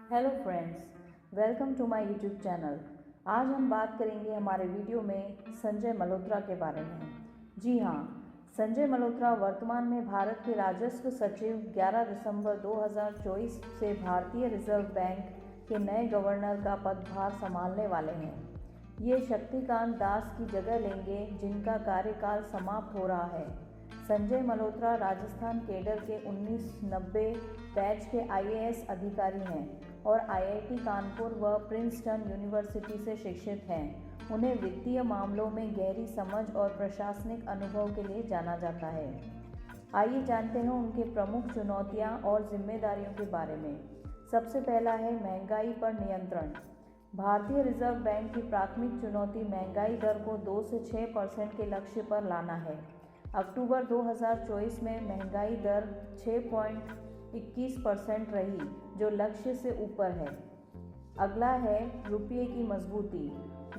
Hello friends, welcome to my YouTube channel. आज हम बात करेंगे हमारे वीडियो में संजय मल्होत्रा के बारे में। जी हाँ, संजय मल्होत्रा वर्तमान में भारत के राजस्व सचिव 11 दिसंबर 2024 से भारतीय रिजर्व बैंक के नए गवर्नर का पदभार संभालने वाले हैं। ये शक्तिकांत दास की जगह लेंगे, जिनका कार्यकाल समाप्त हो रहा है। संजय मल्होत्रा राजस्थान कैडर के 1990 बैच के IAS अधिकारी हैं और IIT कानपुर व प्रिंसटन यूनिवर्सिटी से शिक्षित हैं। उन्हें वित्तीय मामलों में गहरी समझ और प्रशासनिक अनुभव के लिए जाना जाता है। आइए जानते हैं उनके प्रमुख चुनौतियां और जिम्मेदारियों के बारे में। सबसे पहला है महंगाई पर नियंत्रण। भारतीय रिजर्व बैंक की प्राथमिक चुनौती महंगाई दर को 2 से 6% के लक्ष्य पर लाना है। अक्टूबर 2024 में महंगाई दर 6.21% रही, जो लक्ष्य से ऊपर है। अगला है रुपये की मजबूती।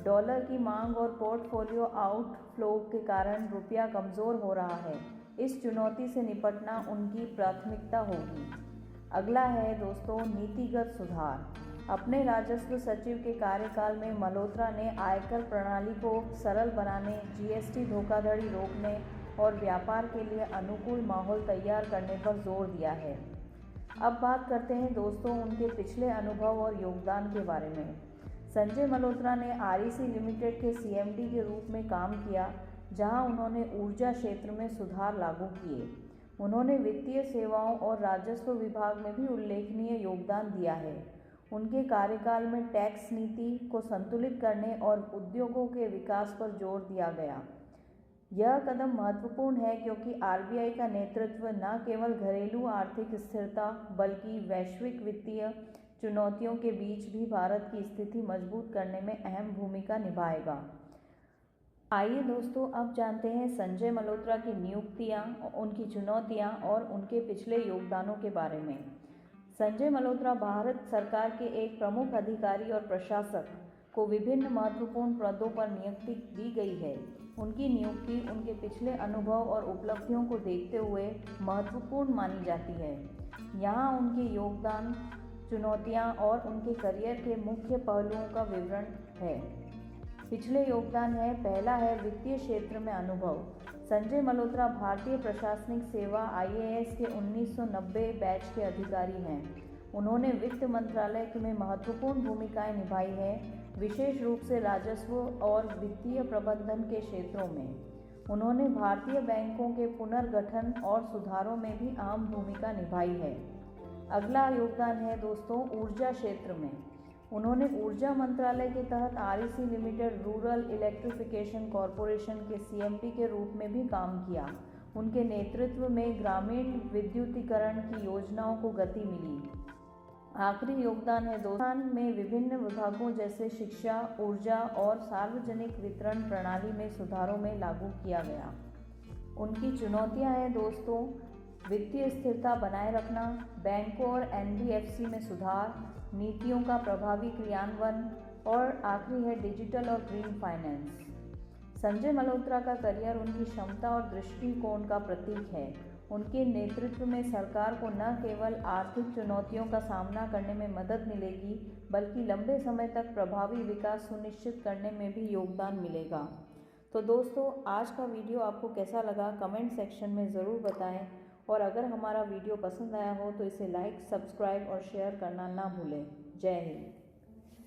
डॉलर की मांग और पोर्टफोलियो आउटफ्लो के कारण रुपया कमज़ोर हो रहा है। इस चुनौती से निपटना उनकी प्राथमिकता होगी। अगला है दोस्तों नीतिगत सुधार। अपने राजस्व सचिव के कार्यकाल में मल्होत्रा ने आयकर प्रणाली को सरल बनाने, GST धोखाधड़ी रोकने और व्यापार के लिए अनुकूल माहौल तैयार करने पर जोर दिया है। अब बात करते हैं दोस्तों उनके पिछले अनुभव और योगदान के बारे में। संजय मल्होत्रा ने REC लिमिटेड के CMD के रूप में काम किया, जहां उन्होंने ऊर्जा क्षेत्र में सुधार लागू किए। उन्होंने वित्तीय सेवाओं और राजस्व विभाग में भी उल्लेखनीय योगदान दिया है। उनके कार्यकाल में टैक्स नीति को संतुलित करने और उद्योगों के विकास पर जोर दिया गया। यह कदम महत्वपूर्ण है क्योंकि RBI का नेतृत्व न केवल घरेलू आर्थिक स्थिरता बल्कि वैश्विक वित्तीय चुनौतियों के बीच भी भारत की स्थिति मजबूत करने में अहम भूमिका निभाएगा। आइए दोस्तों, अब जानते हैं संजय मल्होत्रा की नियुक्तियां, उनकी चुनौतियां और उनके पिछले योगदानों के बारे में। संजय मल्होत्रा भारत सरकार के एक प्रमुख अधिकारी और प्रशासक को विभिन्न महत्वपूर्ण पदों पर नियुक्ति दी गई है। उनकी नियुक्ति उनके पिछले अनुभव और उपलब्धियों को देखते हुए महत्वपूर्ण मानी जाती है। यहाँ उनके योगदान, चुनौतियाँ और उनके करियर के मुख्य पहलुओं का विवरण है। पिछले योगदान है, पहला है वित्तीय क्षेत्र में अनुभव। संजय मल्होत्रा भारतीय प्रशासनिक सेवा IAS के 1990 बैच के अधिकारी हैं। उन्होंने वित्त मंत्रालय में महत्वपूर्ण भूमिकाएं निभाई हैं, विशेष रूप से राजस्व और वित्तीय प्रबंधन के क्षेत्रों में। उन्होंने भारतीय बैंकों के पुनर्गठन और सुधारों में भी अहम भूमिका निभाई है। अगला योगदान है दोस्तों ऊर्जा क्षेत्र में। उन्होंने ऊर्जा मंत्रालय के तहत REC limited rural electrification corporation के CMD के रूप में भी काम किया। उनके नेतृत्व में ग्रामीण विद्युतीकरण की योजनाओं को गति मिली। आखिरी योगदान है दोस्तों में विभिन्न विभागों जैसे शिक्षा, ऊर्जा और सार्वजनिक वितरण प्रणाली में सुधारों में लागू किया गया। उनकी चुनौतियां हैं दोस्तों वित्तीय स्थिरता बनाए रखना, बैंकों और NBFC में सुधार, नीतियों का प्रभावी क्रियान्वयन और आखिरी है डिजिटल और ग्रीन फाइनेंस। संजय मल्होत्रा का करियर उनकी क्षमता और दृष्टिकोण का प्रतीक है। उनके नेतृत्व में सरकार को न केवल आर्थिक चुनौतियों का सामना करने में मदद मिलेगी, बल्कि लंबे समय तक प्रभावी विकास सुनिश्चित करने में भी योगदान मिलेगा। तो दोस्तों, आज का वीडियो आपको कैसा लगा कमेंट सेक्शन में ज़रूर बताएं और अगर हमारा वीडियो पसंद आया हो तो इसे लाइक, सब्सक्राइब और शेयर करना ना भूलें। जय हिंद।